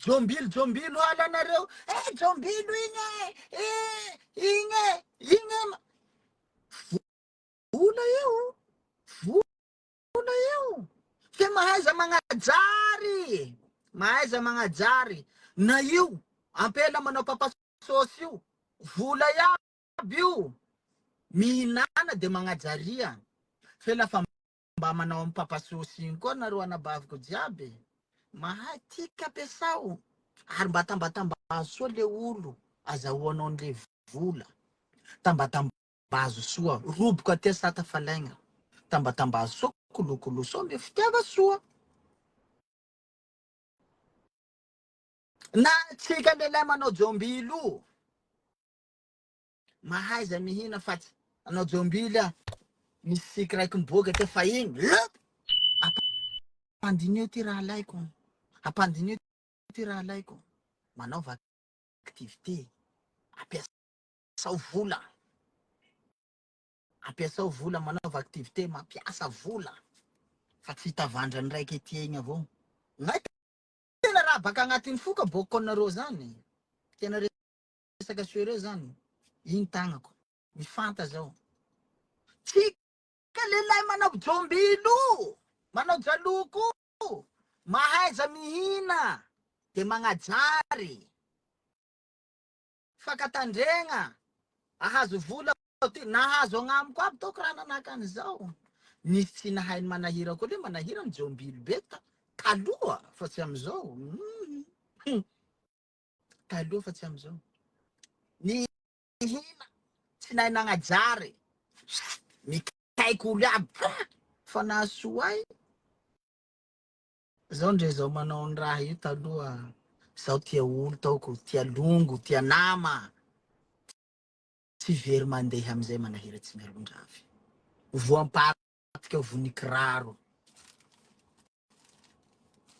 Jombilo halanareo. Jombilo igny. Vola eo. Vola eo. Fe mahaiza magnajary. Mahaiza magnajary. Na io, ampela manao papasosy io. Vola iaby io. Mihinana de magnajaria. Fe lafa mba manao amin'ny papasosy igny koa nareo anabaviko jiaby. Mahay tika pesao. Ary mba tambatambazo soa le olo azahoanao an'le vola. Tambatambazo soa. Roboka aty sata falaigna. Tambatambazo soa. Kolokolo soa. Me fitiava soa. Na tsika lelay manao jombilo. Mahaiza mihina fatsy. Anao jombilo. Misy siky raiky miboaka te fa igny. Apandinio ty raha laiko. Apandinio ty raha laiko. Manaova activité. Ampiasao vola. Ampiasao vola manaova activité. Mampiasa vola. Fa tsy tavandrany raiky ety igny avao. Ngay tena raha baka agnatin'ny foka boko anareo zany. Tena resaka suereo zany. Igny tagnako. Mifanta zao. Tsika lelay manao jombilo. Manao jaloko. Mahaiza mihina. De magnajary. Fakatandregna. Ahazo vola. Nahazo agnamiko aby toko raha nanaka an'izao. Nisy tsy nahainy manahira koa le manahira ny jombilo beta. Taloha fa tsy amizao. Taloha fa tsy amizao. Ny hina tsy nahay nagnajary. Mikaiko olo aby. Fa nahasoay. Zao ndre zao manao ny raha io taloha. Zao tia olo taoko. Tia longo. Tia nama. Tsy very mandeha amizay manahira tsy mialondravy. Voampatika vonikiraro.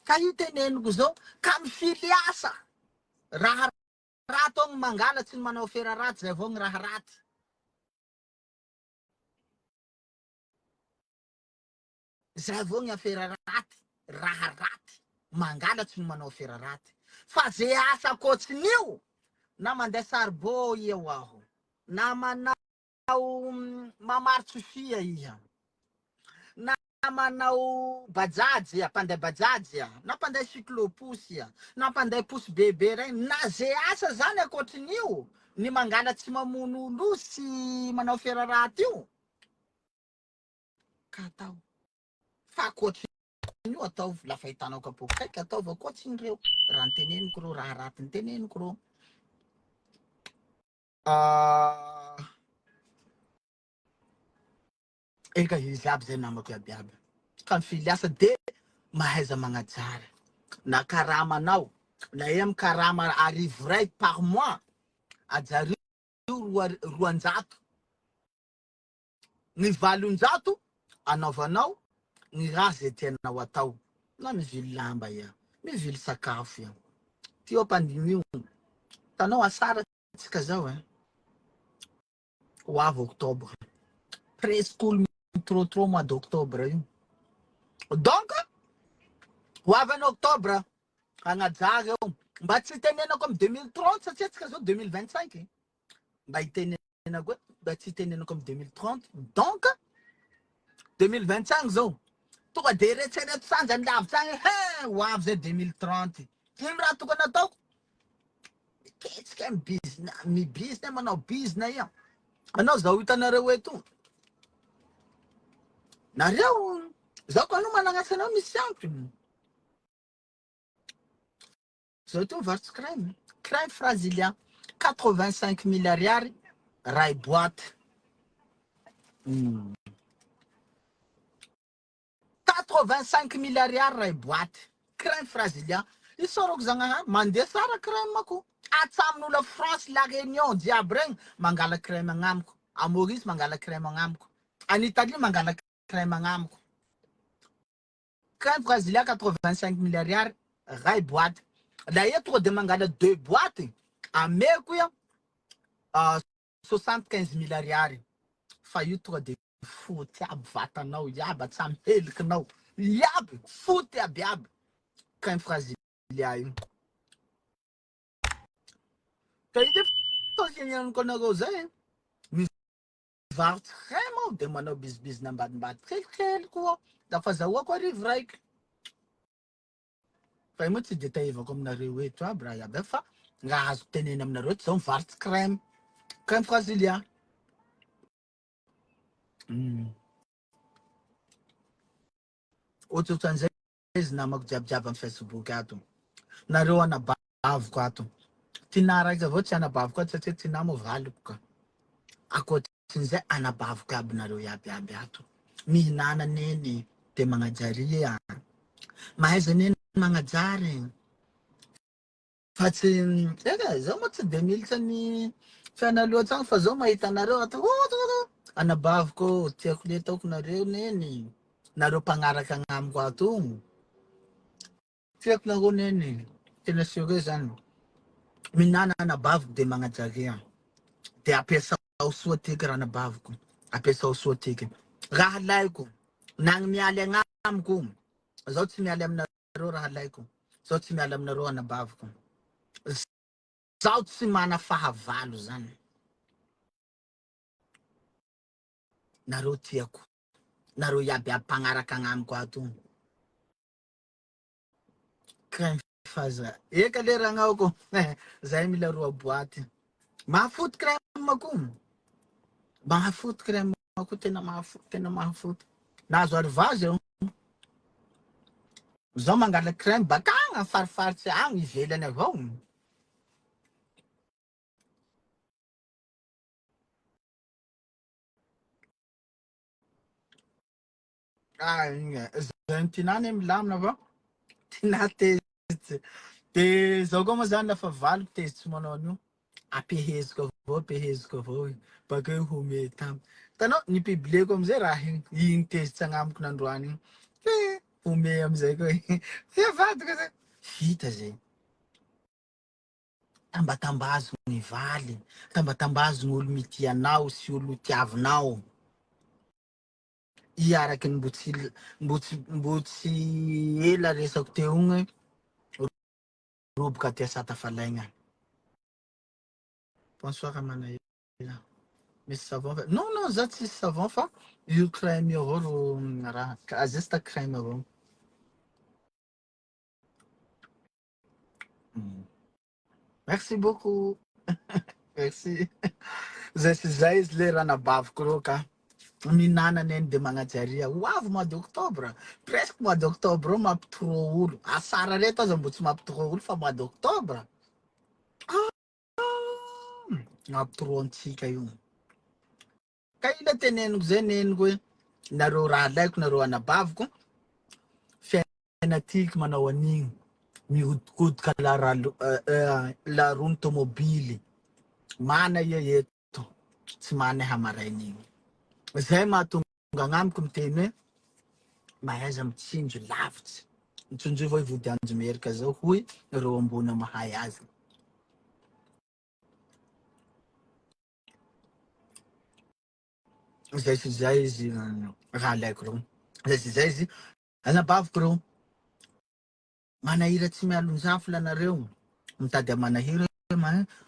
Ka io teneniko zao. Ka mifily asa. Raha raty ao mangalatsy ny manao fera raty. Zay avao ny raha raty. Zay avao ny afera raty. Raha raty. Mangalatsy ny manao fera raty. Fa ze asa kotsin'io. Na mandeha sarbo eo aho. Na manao mamaritry fia iha. Na manao bajajy iha. Pandeha bajajy iha. Na pandeha cyclopusy iha. Na pandeha posy bebe regny. Na ze asa zany akotrin'io. Ny mangalatsy mamono olo sy manao fera raty io. Ka atao. Fa akotrin'io atao lafa hitanao kapoka kaiky ataova akoatsin'ireo. Raha niteneniko reo. Raha raty niteneniko reo. Eka izy aby zay namako iabiaby. Ka mifily asa de mahaiza magnajary. Na karamanao. Na em karama arivo ray par mois. Ajary roanjato. Ny valonjato anaovanao ny raha zay tianao atao. Na mivily lamba ia. Mivily sakafo ia. Ty ampandinio. Tanao asara tsika zao ho avy octobre. Preschool trop mois d'octobre io. Donc ho avy en octobre agnajary eo. Mba tsy tenenako am 2030 satria tsika zao 2025. Mba hitenenako mba tsy tenenako am 2030. Donc 2025 zao. Tonga de retsereto sanjany lavitra agny. Ho avy zay 2030. Ino raha tokony ataoko? Ketsika mi business manao business ia. Anao zao hitanareo eto. Nareo zao koa no managnatsy anao misy ampy. Zao to mivarotsy crème. Crème Frazilia 85 000 ariary ray boîte. 85 000 ariary ray boîte. Crème Frazilia. Isoroko zagnaha mandeha sara crème ako. Atsamin'olo France la Réunion jiaby regny mangala crème agnamiko. A Maurice mangala crème agnamiko. En Italie mangala crème agnamiko. Crème Frazilia 85 000 ariary ray boîte. La eto de mangala 2 boîtes. Ameko ya 75 000 ariary. Fa io tonga de foty aby vatanao iaby atsamy helikinao. Iaby foty aby. Crème Frazilia io. Kaya di fasiyan ko na go zay. Mivarotsy crème aho de manao bizibizina ambadimbady kelikely koa. Dafa zahoako arivo raiky. Fa moa tsy de taivako aminareo eto aby raha iaby fa raha azoko teneny aminareo tsy zao mivarotsy crème. Crème Frazilia. Ohatsohatran'izay izy namako jiabijiaby amin'ny Facebook ato. Nareo anabaviko ato. Tina raiky avao tsy anabaviko ato satria tina moa valiko ka. Akoatrin'izay anabaviko aby nareo iabiaby ato. Mihinana neny de magnajaria. Mahaiza neny magnajary. Fa tsy zaho moa tsy de militra ny fianaloha fa zao mahita anareo ato. Anabaviko tiako le ataoko nareo neny. Nareo mpagnaraka agnamiko ato. Tiako nareo neny. Tena sérieux zany. Mihinana anabaviko de magnajaria. De ampiasao soa tiky raha anabaviko. Ampiasao soa tiky. Raha laiko. Nang mialy agnamiko. Zaho tsy mialy aminareo raha laiko. Zaho tsy mialy aminareo anabaviko. Zaho tsy mana fahavalo zany. Nareo tiako. Nareo iabiaby mpagnaraka agnamiko ato. Crème faza. Eka le ragnako. Zay mila roa boaty. Mahafoty crème mako. Mahafoty crème mako tena mahafoty, tena mahafoty. Nahazo arivazy aho. Zaho mangala crème bakagny farifaritsy agny ivelany avao. Zay tinany milamina avao. Tina tezitsy. De zaho koa moa zany lafa valiko tezitsy manao an'io. Apeheziko avao. Bakeo home tamy. Tanao nipibleko amizay raha igny tezitsy agnamiko nandroany igny. Home amizay koa. Fiavadiko zay. Vita zay. Tambatambazo ny valy. Tambatambazo ny olo mitia anao sy olo tiavinao. Iaraky ny mbo tsy ela resako teo igny. Roboka tia satafalaigna. Bonsoir Manaela. Misy savon fa non za tsy savon fa io crème io avao ro raha juste crème avao. Merci beaucoup. Merci. Zay izy le raha nabaviko rô ka. Mihinana neny de magnajaria. Ho avy mois d'octobre. Presque mois d'octobre mampitoro olo. Asara reto aza mbo tsy mampitoro olo fa mois d'octobre. Mampitoro antsika io. Ka ila teneniko zay neniko hoe nareo raha laiko nareo anabaviko. Fiaina tiky manao an'igny. Mihodikodoka la rony tomobily. Mana ia eto. Tsy mana hamarain'igny. Zay mahatonga agnamiko miteny hoe mahaiza mitsinjo lavitsy. Mitsinjo vao ivody anjo merika zao hoy reo ambony mahay azy. Zay sy zay izy raha laiko reo. Zay sy zay izy anabaviko reo. Manahira tsy mialonjafy anareo. Mitady amanahira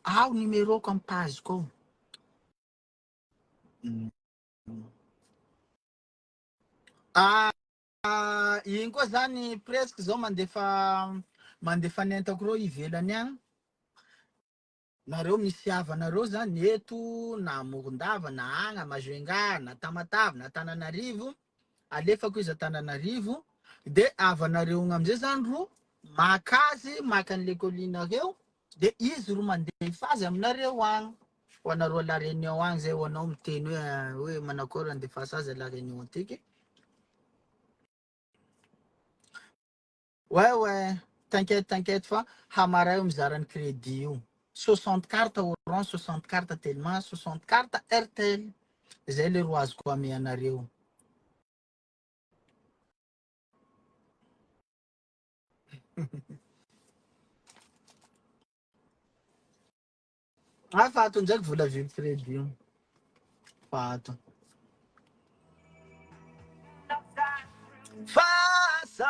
ao numeroko amy pazeko ao. Igny koa zany presque zao mandefa nentako reo ivelany agny. Nareo misy havanareo zany eto na Morondava na agny Majunga na Tamatave na Tananarivo. Alefako izy Tananarivo. De havanareo amizay zany ro makazy maka an'le kolinareo. De izy ro mandefa azy aminareo agny. Ho anareo la réunion agny zay ho anao miteny hoe manakory andefasa azy la réunion tiky. Ouais, t'inquiète fa hamaray mizara ny crédit io. 60 cartes Orange, 60 cartes Telma, 60 cartes RTL. Zay le ro azoko ame anareo. Fato ndraiky vola vily crédit io. Fato. Faça